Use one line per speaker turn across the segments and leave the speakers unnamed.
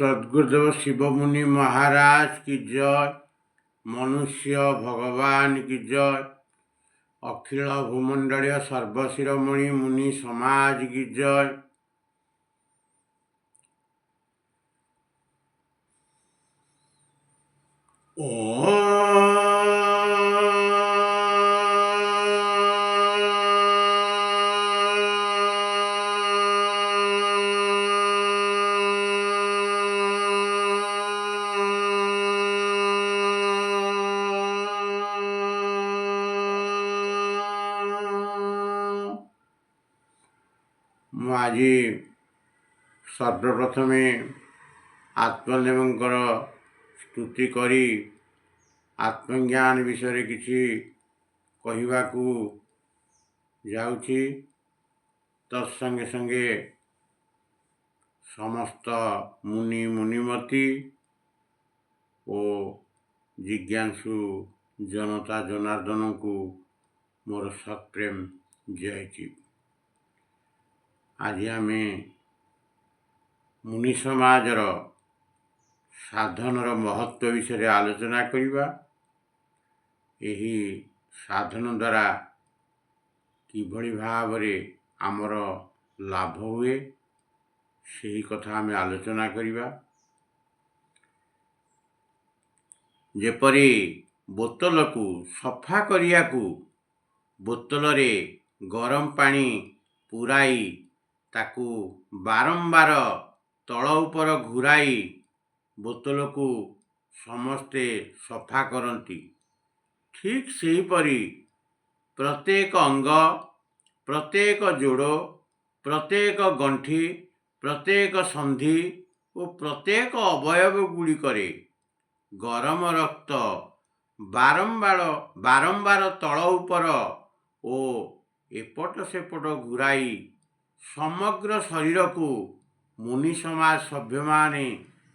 सद्गुरुदेव शिवमुनि महाराज की जय। मनुष्य भगवान की जय। अखिल भूमंडलीय सर्वशिरोमणि मुनि समाज की जय। आज सर्वप्रथमे आत्मदेवंकर स्तुति करी आत्मज्ञान विषय किछि कहिबाकू जाउछि। तत्संगे संगे समस्त मुनि मुनिमती ओ जिज्ञासु जनता जनार्दन को मोर सत्प्रेम जयची। आज आम मुनि समाजर साधनर महत्व विषय आलोचना करिबा। एही साधन द्वारा किभଳି भावरे आमर लाभ हुए सही कथा आम आलोचना करिबा। जेपरी बोतल को सफा करिया को बोतल रे गरम पानी पुराई ताकू बारंबार तल ऊपर घुराई बोतल को समस्ते सफा करती। ठीक सेहीपरि प्रत्येक अंग, प्रत्येक जोड़, प्रत्येक गंठी, प्रत्येक संधि और प्रत्येक अवयव गुड़िकरे गरम रक्त बारंबार तल ऊपर ओ एपट सेपट घुराई समग्र शरीर को मुनि समाज सभ्य माने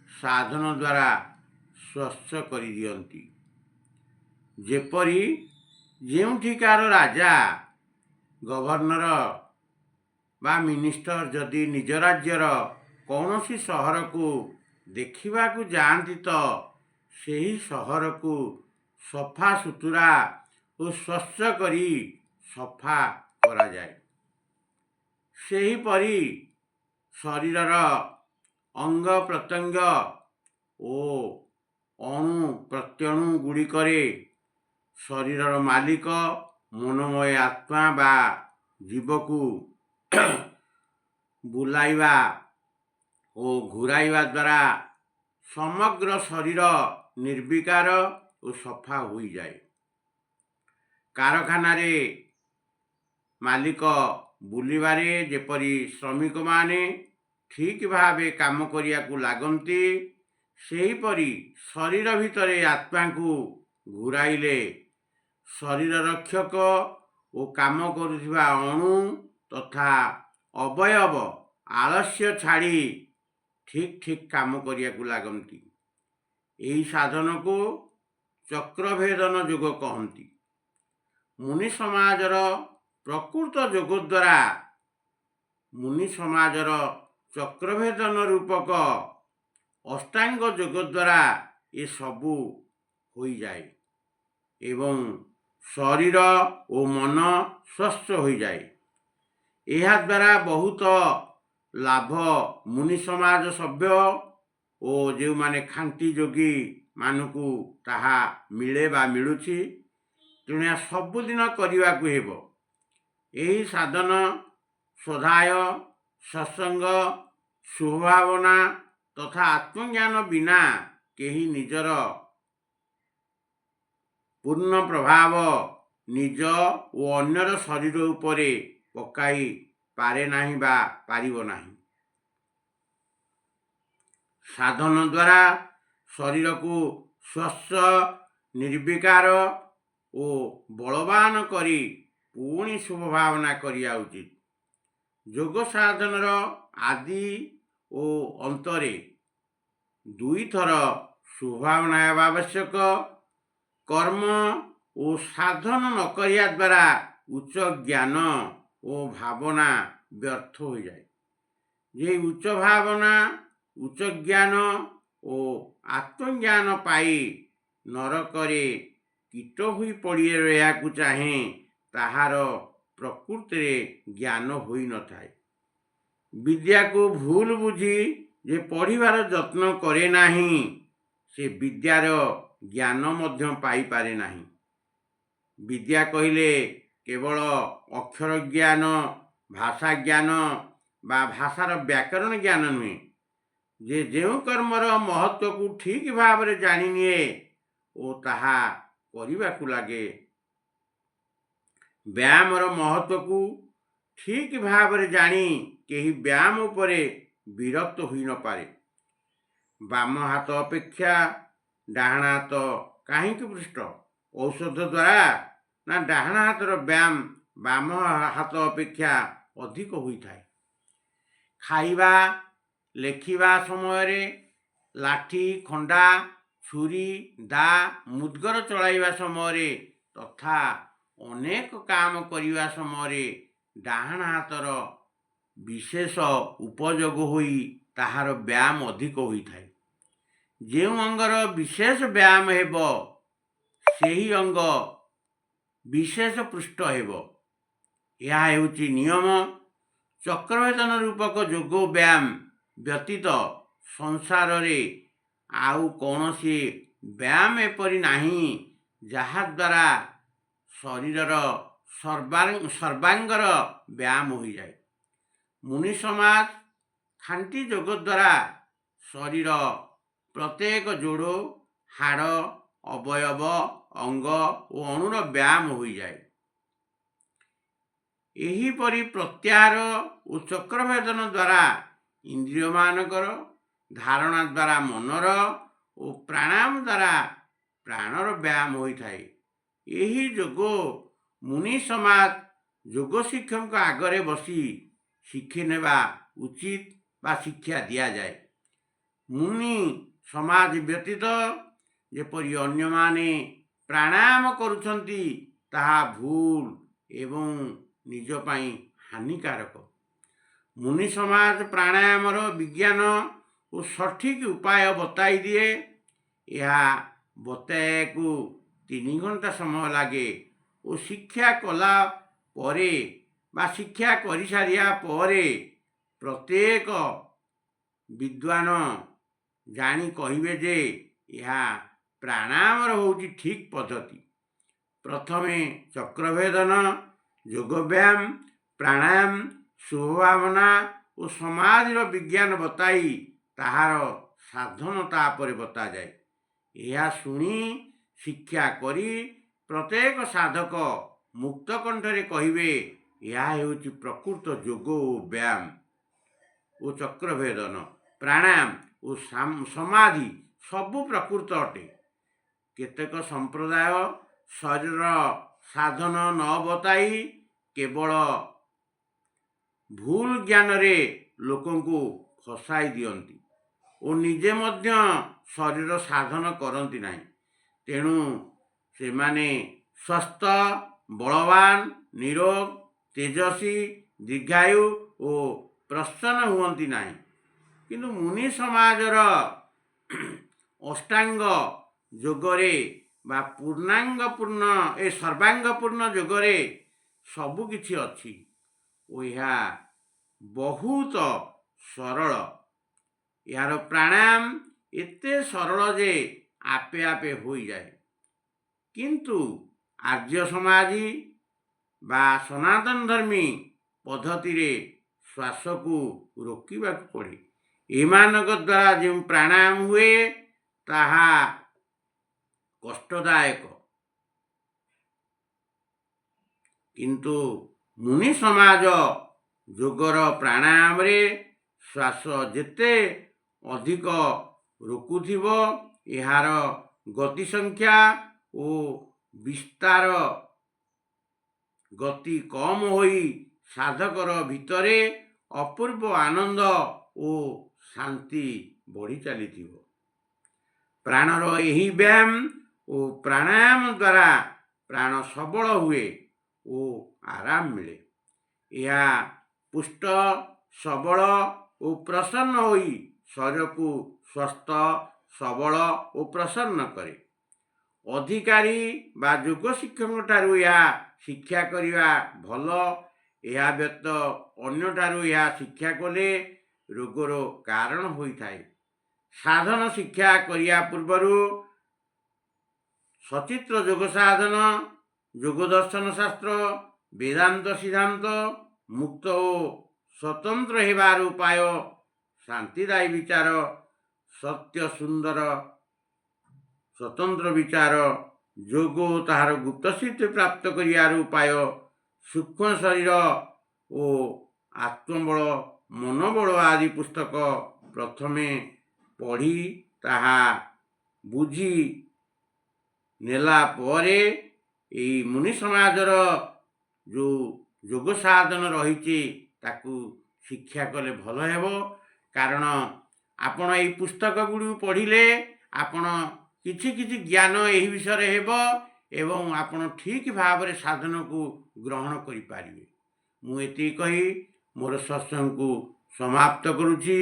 साधन द्वारा स्वच्छ कर दियंती। जेपरी जेउठिकार राजा गवर्नर बा मिनिस्टर जदि निज राज्यर कौनसी सहर को देखा जाती तो सही सहर को सफा सुतुरा और स्वच्छ करी सफा करा जाए। सेहीपरि शरीरर अंग प्रत्यंग ओ अणु प्रत्यणु गुड़िकरे शरीरर मालिक मनोमय आत्मा बा जीव को बुलाइवा ओ घुराइवा द्वारा समग्र शरीर निर्विकार और सफा हो जाए। कारखाना रे मालिक बुलिबारे जेपरी श्रमिक माने ठीक भावे काम करिया को लागंती सेहीपरि शरीर भितरे आत्मा को घुराइले शरीर रक्षक और काम करुवा अणु तथा अवयव आलस्य छाड़ी ठीक ठीक काम करिया को लागंती। यही साधन को चक्रभेदन योग कहती। मुनि समाजर प्रकृत योग द्वारा मुनि समाजर चक्रभेदन रूपक अष्टांग योग द्वारा ये सबू हो जाए एवं शरीर और मन स्वस्थ हो जाए। यह द्वारा बहुत लाभ मुनि समाज सभ्य और जो माने खांटी जोगी मानकू ताहा मिले बा मिलुछि। तेणु सबुदिन करने को हेबो। यही साधन स्वधाय सत्संग शुभभावना तथा आत्मज्ञान बिना केही निजर पूर्ण प्रभाव निज और अन्यर शरीर उपरे पकाई पारे नाही बा पारिबो नाही। साधन द्वारा शरीर को स्वस्थ निर्विकार और बलवान करी पुणी शुभ भावना करिया उचित। योग साधनर आदि और अंतरे दुई थर शुभभावना आवश्यक। कर्म और साधन न करिया द्वारा उच्च ज्ञान और भावना व्यर्थ हो जाए। ये उच्च भावना ଉଚ୍ଚ ଜ୍ଞାନ ଓ ଆତ୍ମଜ୍ଞାନ ପାଇ ନରକରେ କୀଟ ହୋଇ ପଡ଼ି ରହିବାକୁ ଚାହେଁ, ତାହାର ପ୍ରକୃତିରେ ଜ୍ଞାନ ହୋଇନଥାଏ। ବିଦ୍ୟାକୁ ଭୁଲ ବୁଝି ଯେ ପଢ଼ିବାର ଯତ୍ନ କରେ ନାହିଁ, ସେ ବିଦ୍ୟାର ଜ୍ଞାନ ମଧ୍ୟ ପାଇପାରେ ନାହିଁ। ବିଦ୍ୟା କହିଲେ କେବଳ ଅକ୍ଷର ଜ୍ଞାନ, ଭାଷା ଜ୍ଞାନ ବା ଭାଷାର ବ୍ୟାକରଣ ଜ୍ଞାନ ନୁହେଁ। ଯେ ଯେଉଁ କର୍ମର ମହତ୍ତ୍ୱକୁ ଠିକ୍ ଭାବରେ ଜାଣିନିଏ ଓ ତାହା କରିବାକୁ ଲାଗେ, ବ୍ୟାୟାମର ମହତ୍ତ୍ୱକୁ ଠିକ୍ ଭାବରେ ଜାଣି କେହି ବ୍ୟାୟାମ ଉପରେ ବିରକ୍ତ ହୋଇନପାରେ। ବାମ ହାତ ଅପେକ୍ଷା ଡାହାଣ ହାତ କାହିଁକି ପୃଷ୍ଟ? ଔଷଧ ଦ୍ୱାରା ନା ଡାହାଣ ହାତର ବ୍ୟାୟାମ ବାମ ହାତ ଅପେକ୍ଷା ଅଧିକ ହୋଇଥାଏ। ଖାଇବା, ଲେଖିବା ସମୟରେ ଲାଠି, ଖଣ୍ଡା, ଛୁରୀ, ଦା, ମୁଦ୍ଗର ଚଳାଇବା ସମୟରେ ତଥା ଅନେକ କାମ କରିବା ସମୟରେ ଡାହାଣ ହାତର ବିଶେଷ ଉପଯୋଗ ହୋଇ ତାହାର ବ୍ୟାୟାମ ଅଧିକ ହୋଇଥାଏ। ଯେଉଁ ଅଙ୍ଗର ବିଶେଷ ବ୍ୟାୟାମ ହେବ, ସେହି ଅଙ୍ଗ ବିଶେଷ ପୃଷ୍ଟ ହେବ। ଏହା ହେଉଛି ନିୟମ। ଚକ୍ରଭେଦନ ରୂପକ ଯୋଗ ବ୍ୟାୟାମ ବ୍ୟତୀତ ସଂସାରରେ ଆଉ କୌଣସି ବ୍ୟାୟାମ ଏପରି ନାହିଁ ଯାହାଦ୍ୱାରା ଶରୀରର ସର୍ବାଙ୍ଗର ବ୍ୟାୟାମ ହୋଇଯାଏ। ମୁନି ସମାଜ ଖାଣ୍ଟି ଯୋଗ ଦ୍ୱାରା ଶରୀର ପ୍ରତ୍ୟେକ ଯୋଡ଼, ହାଡ଼, ଅବୟବ, ଅଙ୍ଗ ଓ ଅଣୁର ବ୍ୟାୟାମ ହୋଇଯାଏ। ଏହିପରି ପ୍ରତ୍ୟାହାର ଓ ଚକ୍ରଭେଦନ ଦ୍ୱାରା ଇନ୍ଦ୍ରିୟମାନଙ୍କର, ଧାରଣା ଦ୍ୱାରା ମନର ଓ ପ୍ରାଣାୟାମ ଦ୍ୱାରା ପ୍ରାଣର ବ୍ୟାୟାମ ହୋଇଥାଏ। ଏହି ଯୋଗ ମୁନି ସମାଜ ଯୋଗ ଶିକ୍ଷକଙ୍କ ଆଗରେ ବସି ଶିଖି ନେବା ଉଚିତ ବା ଶିକ୍ଷା ଦିଆଯାଏ। ମୁନି ସମାଜ ବ୍ୟତୀତ ଯେପରି ଅନ୍ୟମାନେ ପ୍ରାଣାୟାମ କରୁଛନ୍ତି, ତାହା ଭୁଲ ଏବଂ ନିଜ ପାଇଁ ହାନିକାରକ। ମୁନି ସମାଜ ପ୍ରାଣାୟାମର ବିଜ୍ଞାନ ଓ ସଠିକ୍ ଉପାୟ ବତାଇ ଦିଏ। ଏହା ବତାଇବାକୁ 3 ଘଣ୍ଟା ସମୟ ଲାଗେ ଓ ଶିକ୍ଷା କଲା ପରେ ବା ଶିକ୍ଷା କରିସାରିବା ପରେ ପ୍ରତ୍ୟେକ ବିଦ୍ୱାନ ଜାଣି କହିବେ ଯେ ଏହା ପ୍ରାଣାୟାମର ହେଉଛି ଠିକ୍ ପଦ୍ଧତି। ପ୍ରଥମେ ଚକ୍ରଭେଦନ, ଯୋଗ ବ୍ୟାୟାମ, ପ୍ରାଣାୟାମ, ଶୁଭଭାବନା ଓ ସମାଧିର ବିଜ୍ଞାନ ବତାଇ ତାହାର ସାଧନ ତାପରେ ବତାଯାଏ। ଏହା ଶୁଣି ଶିକ୍ଷା କରି ପ୍ରତ୍ୟେକ ସାଧକ ମୁକ୍ତ କଣ୍ଠରେ କହିବେ, ଏହା ହେଉଛି ପ୍ରକୃତ ଯୋଗ ଓ ବ୍ୟାୟାମ ଓ ଚକ୍ରଭେଦନ, ପ୍ରାଣାୟାମ ଓ ସମାଧି ସବୁ ପ୍ରକୃତ ଅଟେ। କେତେକ ସମ୍ପ୍ରଦାୟ ଶରୀର ସାଧନ ନ ବତାଇ କେବଳ ଭୁଲ ଜ୍ଞାନରେ ଲୋକଙ୍କୁ ଫସାଇ ଦିଅନ୍ତି ଓ ନିଜେ ମଧ୍ୟ ଶରୀର ସାଧନ କରନ୍ତି ନାହିଁ। ତେଣୁ ସେମାନେ ସ୍ୱସ୍ଥ, ବଳବାନ, ନିରୋଗ, ତେଜସ୍ୱୀ, ଦୀର୍ଘାୟୁ ଓ ପ୍ରସନ୍ନ ହୁଅନ୍ତି ନାହିଁ। କିନ୍ତୁ ମୁନି ସମାଜର ଅଷ୍ଟାଙ୍ଗ ଯୋଗରେ ବା ସର୍ବାଙ୍ଗପୂର୍ଣ୍ଣ ଯୋଗରେ ସବୁ କିଛି ଅଛି ଓ ଏହା ବହୁତ ସରଳ। ଏହାର ପ୍ରାଣାୟାମ ଏତେ ସରଳ ଯେ ଆପେ ଆପେ ହୋଇଯାଏ। କିନ୍ତୁ ଆର୍ଯ୍ୟ ସମାଜୀ ବା ସନାତନ ଧର୍ମୀ ପଦ୍ଧତିରେ ଶ୍ୱାସକୁ ରୋକିବାକୁ ପଡ଼େ। ଏମାନଙ୍କ ଦ୍ୱାରା ଯେଉଁ ପ୍ରାଣାୟାମ ହୁଏ ତାହା କଷ୍ଟଦାୟକ। କିନ୍ତୁ ମୁନି ସମାଜ ଯୋଗର ପ୍ରାଣାୟାମରେ ଶ୍ୱାସ ଯେତେ ଅଧିକ ରୋକୁଥିବ, ଏହାର ଗତି ସଂଖ୍ୟା ଓ ବିସ୍ତାର ଗତି କମ୍ ହୋଇ ସାଧକର ଭିତରେ ଅପୂର୍ବ ଆନନ୍ଦ ଓ ଶାନ୍ତି ବଢ଼ି ଚାଲିଥିବ। ପ୍ରାଣର ଏହି ବ୍ୟାୟାମ ଓ ପ୍ରାଣାୟାମ ଦ୍ୱାରା ପ୍ରାଣ ସବଳ ହୁଏ ଓ ଆରାମ ମିଳେ। ଏହା ପୁଷ୍ଟ, ସବଳ ଓ ପ୍ରସନ୍ନ ହୋଇ ଶରୀରକୁ ସୁସ୍ଥ ସବଳ ଓ ପ୍ରସନ୍ନ କରେ। ଅଧିକାରୀ ବା ଯୋଗ ଶିକ୍ଷକଙ୍କଠାରୁ ଏହା ଶିକ୍ଷା କରିବା ଭଲ। ଏହା ବ୍ୟତୀତ ଅନ୍ୟଠାରୁ ଏହା ଶିକ୍ଷା କଲେ ରୋଗର କାରଣ ହୋଇଥାଏ। ସାଧନ ଶିକ୍ଷା କରିବା ପୂର୍ବରୁ ସଚିତ୍ର ଯୋଗ ସାଧନ, ଯୋଗ ଦର୍ଶନ ଶାସ୍ତ୍ର, ବେଦାନ୍ତ ସିଦ୍ଧାନ୍ତ, ମୁକ୍ତ ଓ ସ୍ୱତନ୍ତ୍ର ହେବାର ଉପାୟ, ଶାନ୍ତିଦାୟୀ ବିଚାର, ସତ୍ୟ ସୁନ୍ଦର ସ୍ୱତନ୍ତ୍ର ବିଚାର, ଯୋଗ ଓ ତାହାର ଗୁପ୍ତ ସିଦ୍ଧି ପ୍ରାପ୍ତ କରିବାର ଉପାୟ, ସୂକ୍ଷ୍ମ ଶରୀର ଓ ଆତ୍ମବଳ ମନୋବଳ ଆଦି ପୁସ୍ତକ ପ୍ରଥମେ ପଢ଼ି ତାହା ବୁଝି ନେଲା ପରେ ଏହି ମୁନି ସମାଜର ଯେଉଁ ଯୋଗ ସାଧନ ରହିଛି ତାକୁ ଶିକ୍ଷା କଲେ ଭଲ ହେବ। କାରଣ ଆପଣ ଏହି ପୁସ୍ତକ ଗୁଡ଼ିକୁ ପଢ଼ିଲେ ଆପଣ କିଛି କିଛି ଜ୍ଞାନ ଏହି ବିଷୟରେ ହେବ ଏବଂ ଆପଣ ଠିକ୍ ଭାବରେ ସାଧନକୁ ଗ୍ରହଣ କରିପାରିବେ। ମୁଁ ଏତିକି କହି ମୋର ସତ୍ସଙ୍ଗକୁ ସମାପ୍ତ କରୁଛି।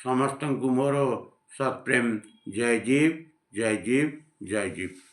ସମସ୍ତଙ୍କୁ ମୋର ସତ୍ପ୍ରେମ। ଜୟ ଜୀବ, ଜୟ ଜୀବ, ଜୟ ଜୀବ।